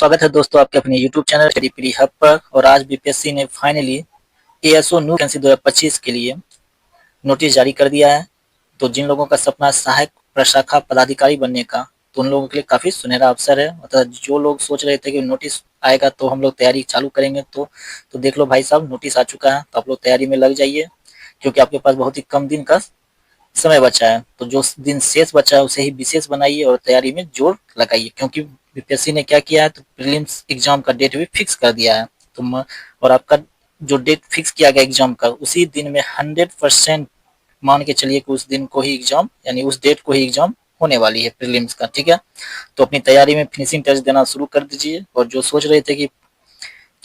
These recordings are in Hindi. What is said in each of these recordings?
स्वागत है दोस्तों आपके अपने YouTube channel study pre hub पर। और आज बीपीएससी ने फाइनली एएसओ न्यू वैकेंसी 2025 के लिए नोटिस जारी कर दिया है। तो जिन लोगों का सपना है सहायक प्रशाखा पदाधिकारी बनने का, तो उन लोगों के लिए काफी सुनहरा अवसर है। मतलब जो लोग सोच रहे थे कि नोटिस आएगा तो हम लोग तैयारी चालू करेंगे, तो देख लो भाई साहब, नोटिस आ चुका है। तो आप लोग तैयारी में लग जाइए, क्योंकि आपके पास बहुत ही कम दिन का समय बचा है। तो जो दिन शेष बचा है उसे ही विशेष बनाइए और तैयारी में जोर लगाइए, क्योंकि बीपीएससी ने क्या किया है, तो प्रीलिम्स एग्जाम का डेट भी फिक्स कर दिया है। और आपका जो डेट फिक्स किया गया एग्जाम का, उसी दिन में 100% मान के चलिए कि उस दिन को ही एग्जाम, यानी उस डेट को ही एग्जाम होने वाली है प्रीलिम्स का। ठीक है, तो अपनी तैयारी में फिनिशिंग टच देना शुरू कर दीजिए। और जो सोच रहे थे कि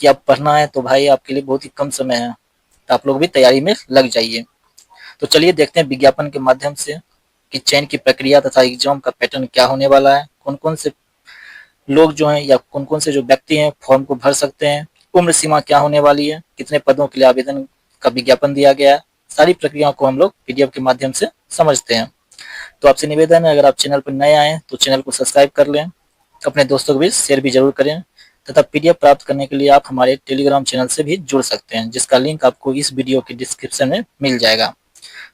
आप पढ़ना है, तो भाई आपके लिए बहुत ही कम समय है, तो आप लोग भी तैयारी में लग जाइए। तो चलिए देखते हैं विज्ञापन के माध्यम से कि चयन की प्रक्रिया तथा एग्जाम का पैटर्न क्या होने वाला है, कौन कौन से लोग जो हैं या कौन कौन से जो व्यक्ति हैं फॉर्म को भर सकते हैं, उम्र सीमा क्या होने वाली है, कितने पदों के लिए आवेदन का विज्ञापन दिया गया है। सारी प्रक्रियाओं को हम लोग पीडीएफ के माध्यम से समझते हैं। तो आपसे निवेदन है, अगर आप चैनल पर नए आए तो चैनल को सब्सक्राइब कर लें, अपने दोस्तों को भी शेयर भी जरूर करें। तथा पीडीएफ प्राप्त करने के लिए आप हमारे टेलीग्राम चैनल से भी जुड़ सकते हैं, जिसका लिंक आपको इस वीडियो के डिस्क्रिप्शन में मिल जाएगा।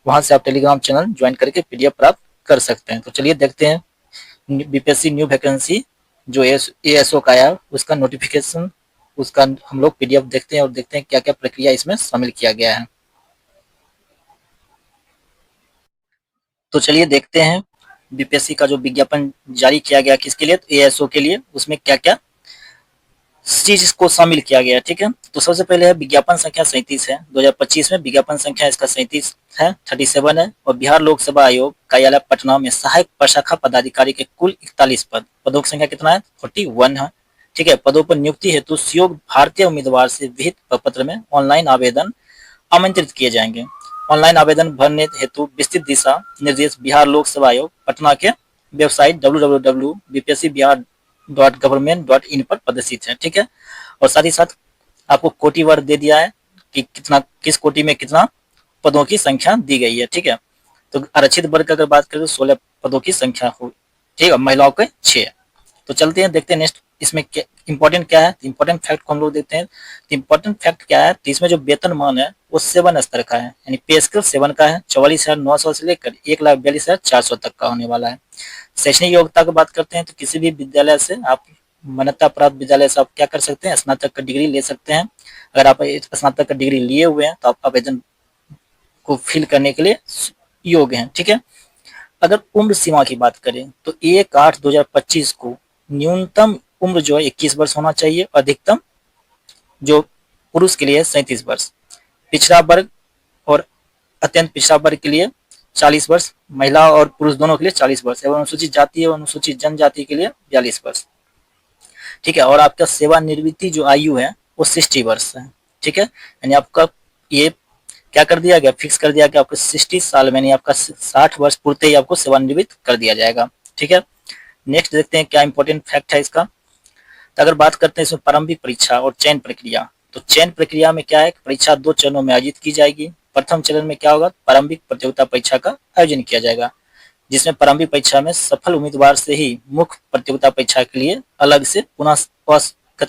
वहां से आप टेलीग्राम चैनल ज्वाइन करके पीडीएफ प्राप्त कर सकते हैं। तो चलिए देखते हैं बीपीएससी न्यू वैकेंसी जो एएसओ का आया उसका नोटिफिकेशन, उसका हम लोग पीडीएफ देखते हैं और देखते हैं क्या क्या प्रक्रिया इसमें शामिल किया गया है। तो चलिए देखते हैं बीपीएससी का जो विज्ञापन जारी किया गया किसके लिए, तो एएसओ के लिए, उसमें क्या क्या चीज इसको शामिल किया गया है। ठीक है, तो सबसे पहले है विज्ञापन संख्या 37 है 2025 में, विज्ञापन संख्या इसका 37 है, 37 है। और बिहार लोक सेवा आयोग कार्यालय पटना में सहायक प्रशाखा पदाधिकारी के कुल 41 पद, पदों की संख्या कितना है, 41 है। ठीक है, पदों पर नियुक्ति हेतु सुयोग्य भारतीय उम्मीदवार से विहित प्रपत्र में ऑनलाइन आवेदन आमंत्रित किए जाएंगे। ऑनलाइन आवेदन भरने हेतु विस्तृत दिशा निर्देश बिहार लोक सेवा आयोग पटना के वेबसाइट www.bpscbihar.gov.in पर प्रदर्शित है। ठीक है, और साथ ही साथ आपको कोटि वर्ग दे दिया है कि कितना, किस कोटि में कितना पदों की संख्या दी गई है। ठीक है, तो आरक्षित वर्ग की अगर बात करें तो 16 पदों की संख्या हो। ठीक है, महिलाओं के 6। तो चलते हैं देखते हैं नेक्स्ट इसमें क्या इंपॉर्टेंट क्या है। इंपॉर्टेंट फैक्ट को हम लोग देखते हैं। तो इंपॉर्टेंट फैक्ट क्या है, तो इसमें जो वेतनमान है वो 7 स्तर का है, यानी पे स्केल 7 का है। 44,900 से लेकर 1,42,400 तक का होने वाला है। शैक्षणिक योग्यता की बात करते हैं तो किसी भी विद्यालय से आप, मान्यता प्राप्त विद्यालय से आप क्या कर सकते हैं, स्नातक का डिग्री ले सकते हैं। अगर आप स्नातक का डिग्री लिए हुए हैं तो आप आवेदन को फिल करने के लिए योग्य हैं। ठीक है, अगर उम्र सीमा की बात करें तो 1/8/2025 को न्यूनतम उम्र जो है 21 वर्ष होना चाहिए, अधिकतम जो पुरुष के लिए 37 वर्ष, पिछड़ा वर्ग और अत्यंत पिछड़ा वर्ग के लिए 40 वर्ष, महिला और पुरुष दोनों के लिए 40 वर्ष, एवं अनुसूचित जाति एवं अनुसूचित जनजाति के लिए 42 वर्ष। ठीक है, और आपका सेवानिवृत्ति जो आयु है वो 60 वर्ष है। ठीक है, यानी आपका ये क्या कर दिया गया, फिक्स कर दिया गया आपको 60 साल में, यानी आपका 60 वर्ष पूर्ते ही आपको सेवानिवृत्त कर दिया जाएगा। ठीक है, नेक्स्ट देखते हैं क्या इंपॉर्टेंट फैक्ट है इसका। तो अगर बात करते हैं इसमें प्रारंभिक परीक्षा और चयन प्रक्रिया, तो चयन प्रक्रिया में क्या है, परीक्षा 2 चरणों में आयोजित की जाएगी। प्रथम चरण में क्या होगा, प्रारंभिक प्रतियोगिता परीक्षा का आयोजन किया जाएगा, जिसमें प्रारंभिक परीक्षा में सफल उम्मीदवार से ही मुख्य प्रतियोगिता परीक्षा के लिए अलग से पुनः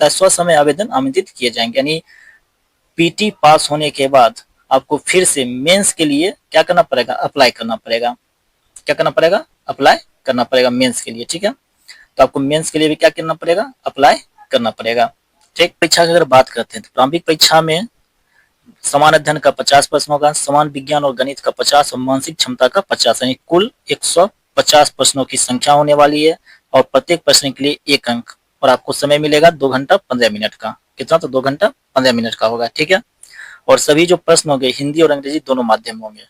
स्वसमय आवेदन आमंत्रित किए जाएंगे। यानी पीटी पास होने के बाद आपको फिर से मेंस के लिए क्या करना पड़ेगा, अप्लाई करना पड़ेगा। क्या करना पड़ेगा, अप्लाई करना पड़ेगा मेंस के लिए। ठीक है, तो आपको मेंस के लिए भी क्या करना पड़ेगा, अप्लाई करना पड़ेगा। ठीक, परीक्षा की अगर बात करते हैं तो प्रारंभिक परीक्षा में समान अध्ययन का 50 प्रश्न होगा, समान विज्ञान और गणित का 50 और मानसिक क्षमता का 50, यानी कुल 150 प्रश्नों की संख्या होने वाली है। और प्रत्येक प्रश्न के लिए 1 अंक, और आपको समय मिलेगा 2 घंटा 15 मिनट का। कितना, तो 2 घंटा 15 मिनट का होगा। ठीक है, और सभी जो प्रश्न होंगे हिंदी और अंग्रेजी दोनों माध्यम होंगे।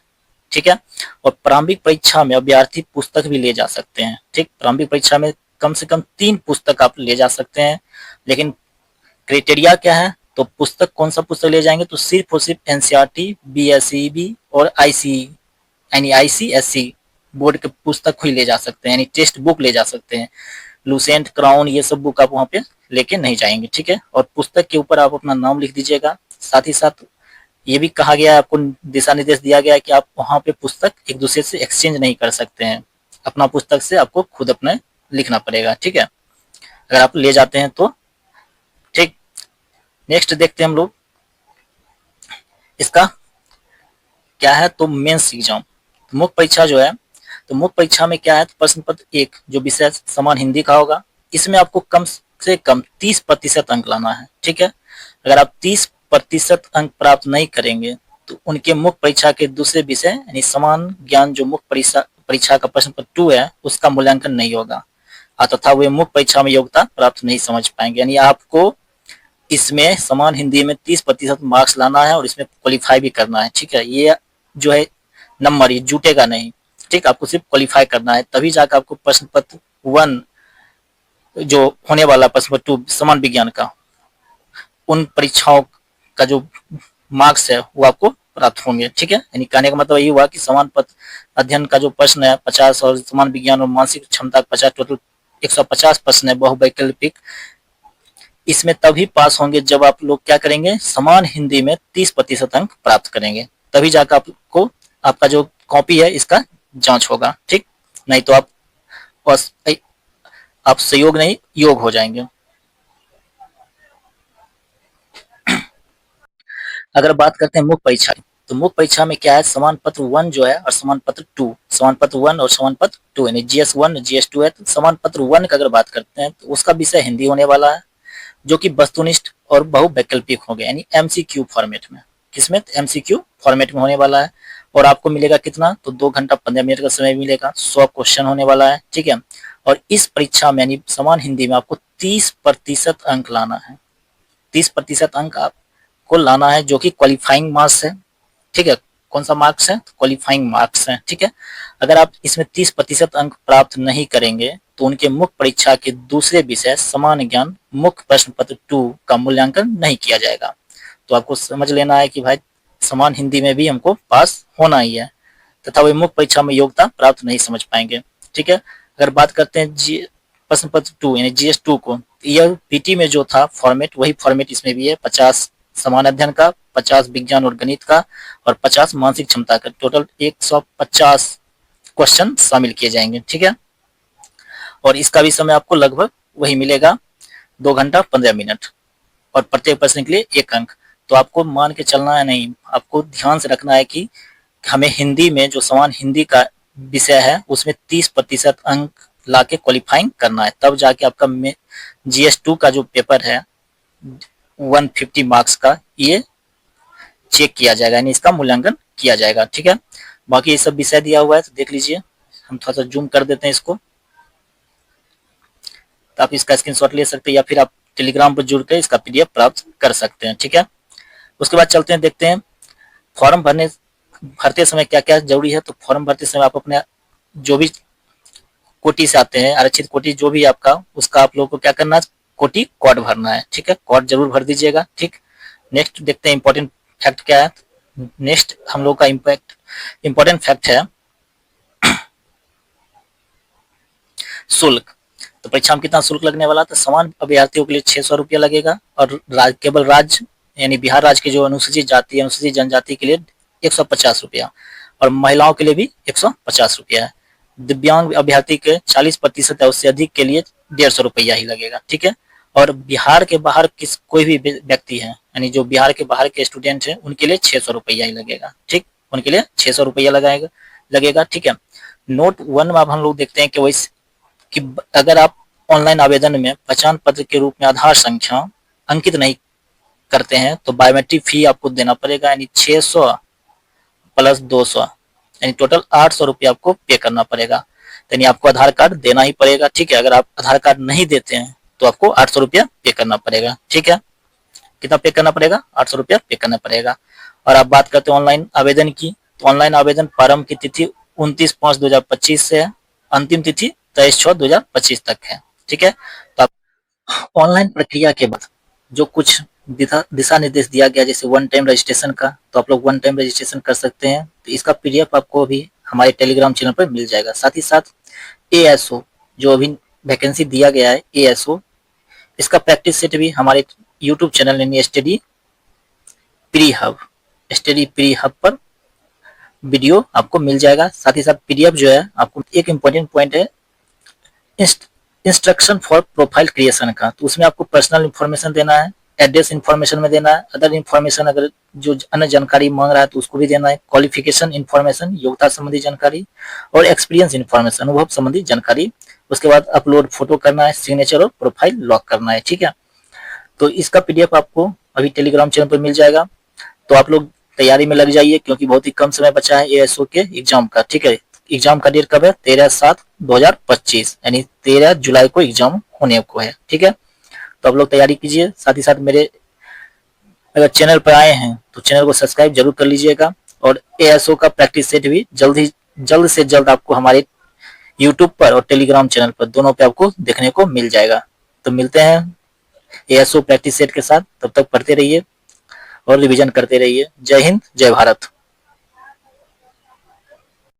ठीक है, और प्रारंभिक परीक्षा में अभ्यर्थी पुस्तक भी ले जा सकते हैं। ठीक, प्रारंभिक परीक्षा में कम से कम 3 पुस्तक आप ले जा सकते हैं, लेकिन क्राइटेरिया क्या है, तो पुस्तक कौन सा पुस्तक ले जाएंगे, तो सिर्फ और सिर्फ एनसीईआरटी, बीएसईबी और आईसी यानी आईसीएसई बोर्ड के पुस्तक ही ले जा सकते हैं, यानी टेक्स्ट बुक ले जा सकते हैं। लूसेंट, क्राउन ये सब बुक आप वहाँ पे लेके नहीं जाएंगे। ठीक है, और पुस्तक के ऊपर आप अपना नाम लिख दीजिएगा। साथ ही साथ ये भी कहा गया है, आपको दिशा निर्देश दिया गया है कि आप वहाँ पे पुस्तक एक दूसरे से एक्सचेंज नहीं कर सकते हैं, अपना पुस्तक से आपको खुद अपने लिखना पड़ेगा। ठीक है, अगर आप ले जाते हैं तो नेक्स्ट देखते हैं हम लोग इसका क्या है, तो मेंस एग्जाम, तो मुख्य परीक्षा जो है, तो मुख्य परीक्षा में क्या है, तो प्रश्न पत्र एक जो विषय समान हिंदी का होगा, इसमें आपको कम से कम 30% अंक लाना है। ठीक है, अगर आप 30% अंक प्राप्त नहीं करेंगे तो उनके मुख्य परीक्षा के दूसरे विषय यानी समान ज्ञान जो मुख्य परीक्षा का प्रश्न पत्र 2 है उसका मूल्यांकन नहीं होगा, तथा वे मुख्य परीक्षा में योग्यता प्राप्त नहीं समझ पाएंगे। यानी आपको इसमें समान हिंदी में 30% मार्क्स लाना है और इसमें क्वालिफाई भी करना है। ठीक है, ये जो है नंबर ये जुटेगा नहीं। ठीक, आपको सिर्फ क्वालिफाई करना है, तभी जाकर आपको प्रश्न पत्र 1 जो होने वाला प्रश्न पत्र 2 समान विज्ञान का, उन परीक्षाओं का जो मार्क्स है वो आपको प्राप्त होंगे। ठीक है, यानी कहने का मतलब ये हुआ कि समान पत्र अध्ययन का जो प्रश्न है 50 और समान विज्ञान और मानसिक क्षमता 50, टोटल 150 प्रश्न है बहुवैकल्पिक, इसमें तभी पास होंगे जब आप लोग क्या करेंगे, समान हिंदी में 30% अंक प्राप्त करेंगे, तभी जाकर आपको आपका जो कॉपी है इसका जांच होगा। ठीक, नहीं तो आप सहयोग नहीं योग हो जाएंगे। अगर बात करते हैं मुख्य परीक्षा, तो मुख्य परीक्षा में क्या है, समान पत्र 1 जो है और समान पत्र 2, समान पत्र 1 और समान पत्र 2 यानी GS1 GS2 है। तो समान पत्र 1 का अगर बात करते हैं तो उसका विषय हिंदी होने वाला है, जो कि वस्तुनिष्ठ और बहुवैकल्पिक हो गए यानी MCQ फॉर्मेट में। किसमें, MCQ फॉर्मेट में होने वाला है, और आपको मिलेगा कितना, तो 2 घंटा 15 मिनट का समय मिलेगा, 100 क्वेश्चन होने वाला है। ठीक है, और इस परीक्षा में यानी समान हिंदी में आपको 30% अंक लाना है, 30% अंक आपको लाना है, जो कि क्वालिफाइंग मार्क्स है। ठीक है, कौन सा मार्क्स है, क्वालिफाइंग मार्क्स है। ठीक है, अगर आप इसमें 30% अंक प्राप्त नहीं करेंगे तो उनके मुख्य परीक्षा के दूसरे विषय समान ज्ञान मुख्य प्रश्न पत्र 2 का मूल्यांकन नहीं किया जाएगा। तो आपको समझ लेना है कि भाई समान हिंदी में भी हमको पास होना ही है, तथा वे मुख्य परीक्षा में योग्यता प्राप्त नहीं समझ पाएंगे। ठीक है, अगर बात करते हैं प्रश्न पत्र 2 यानी GS2 को, यह पीटी में जो था फॉर्मेट वही फॉर्मेट इसमें भी है, 50 समान अध्ययन का, 50 विज्ञान और गणित का और 50 मानसिक क्षमता का, टोटल 150 क्वेश्चन शामिल किए जाएंगे। ठीक है, और इसका भी समय आपको लगभग वही मिलेगा, 2 घंटा 15 मिनट, और प्रत्येक प्रश्न के लिए 1 अंक। तो आपको मान के चलना है, नहीं आपको ध्यान से रखना है कि हमें हिंदी में जो समान हिंदी का विषय है उसमें 30% अंक लाके क्वालिफाइंग करना है, तब जाके आपका GS2 का जो पेपर है 150 मार्क्स का ये चेक किया जाएगा, यानी इसका मूल्यांकन किया जाएगा। ठीक है, बाकी ये सब विषय दिया हुआ है तो देख लीजिए, हम थोड़ा सा जूम कर देते हैं इसको, तो आप इसका स्क्रीनशॉट ले सकते हैं या फिर आप टेलीग्राम पर जुड़ कर इसका PDF प्राप्त कर सकते हैं। ठीक है, उसके बाद चलते हैं, देखते हैं फॉर्म भरते समय क्या क्या जरूरी है। तो फॉर्म भरते समय आप अपने जो भी कोटि से आते हैं, आरक्षित कोटि जो भी आपका, उसका आप लोगों को क्या करना है, कोटि कोड भरना है। ठीक है, कोड जरूर भर दीजिएगा। ठीक, नेक्स्ट देखते हैं इंपॉर्टेंट फैक्ट क्या है। नेक्स्ट हम लोग का इंपॉर्टेंट फैक्ट है शुल्क। तो परीक्षा में कितना शुल्क लगने वाला, तो समान अभ्यर्थियों के लिए 600 रुपया लगेगा, और केवल राज्य यानी बिहार राज्य के जो अनुसूचित जाति अनुसूचित जनजाति के लिए 150 रुपया, और महिलाओं के लिए भी 150 रुपया है। दिव्यांग अभ्यर्थी के 40% या उससे अधिक के लिए 150 रुपया ही लगेगा। ठीक है, और बिहार के बाहर कोई भी व्यक्ति है यानी जो बिहार के बाहर के स्टूडेंट है उनके लिए 600 रुपया ही लगेगा। ठीक, उनके लिए 600 रुपया लगेगा। ठीक है, नोट 1 में अब हम लोग देखते हैं कि वैसे कि अगर आप ऑनलाइन आवेदन में पहचान पत्र के रूप में आधार संख्या अंकित नहीं करते हैं तो बायोमेट्रिक फी आपको देना पड़ेगा, यानी 600 प्लस 200 यानी टोटल 800 रुपया आपको पे करना पड़ेगा, यानी आपको आधार कार्ड देना ही पड़ेगा। ठीक है, अगर आप आधार कार्ड नहीं देते हैं तो आपको 800 रुपया पे करना पड़ेगा। ठीक है, कितना पे करना पड़ेगा, 800 रुपया पे करना पड़ेगा। और आप बात करते हैं ऑनलाइन आवेदन की, तो ऑनलाइन आवेदन प्रारंभ की तिथि 29/5/2025 से है, अंतिम तिथि 23/6/2025 तक है। ठीक है, तो आप ऑनलाइन प्रक्रिया के बाद जो कुछ दिशा निर्देश दिया गया जैसे 1 टाइम रजिस्ट्रेशन का, तो आप लोग 1 टाइम रजिस्ट्रेशन कर सकते हैं। तो इसका PDF आपको अभी हमारे टेलीग्राम चैनल पर मिल जाएगा। साथ ही साथ ASO जो अभी वैकेंसी दिया गया है ASO, इसका प्रैक्टिस सेट भी हमारे यूट्यूब चैनल यानी स्टडी प्री हब पर वीडियो आपको मिल जाएगा। साथ ही साथ PDF जो है आपको एक इम्पोर्टेंट पॉइंट है इंस्ट्रक्शन फॉर प्रोफाइल क्रिएशन का, तो उसमें आपको पर्सनल इंफॉर्मेशन देना है, एड्रेस इन्फॉर्मेशन में देना है, अदर इन्फॉर्मेशन अगर जो अन्य जानकारी मांग रहा है तो उसको भी देना है, क्वालिफिकेशन इन्फॉर्मेशन योग्यता संबंधी जानकारी, और एक्सपीरियंस इन्फॉर्मेशन अनुभव संबंधी जानकारी। उसके बाद अपलोड फोटो करना है, सिग्नेचर और प्रोफाइल लॉक करना है। ठीक है, तो इसका पीडीएफ आपको अभी टेलीग्राम चैनल पर मिल जाएगा। तो आप लोग तैयारी में लग जाइए क्योंकि बहुत ही कम समय बचा है एएसओ के एग्जाम का। ठीक है, एग्जाम का डेट कब है? 13/7/2025 यानी 13 जुलाई को एग्जाम होने को है। ठीक है, तो आप लोग तैयारी कीजिए। साथ ही साथ मेरे अगर चैनल पर आए हैं तो चैनल को सब्सक्राइब जरूर कर लीजिएगा, और एएसओ का प्रैक्टिस सेट भी जल्द से जल्द आपको हमारे यूट्यूब पर और टेलीग्राम चैनल पर दोनों पे आपको देखने को मिल जाएगा। तो मिलते हैं एएसओ प्रैक्टिस सेट के साथ, तब तक पढ़ते रहिए और रिवीजन करते रहिए। जय हिंद, जय भारत।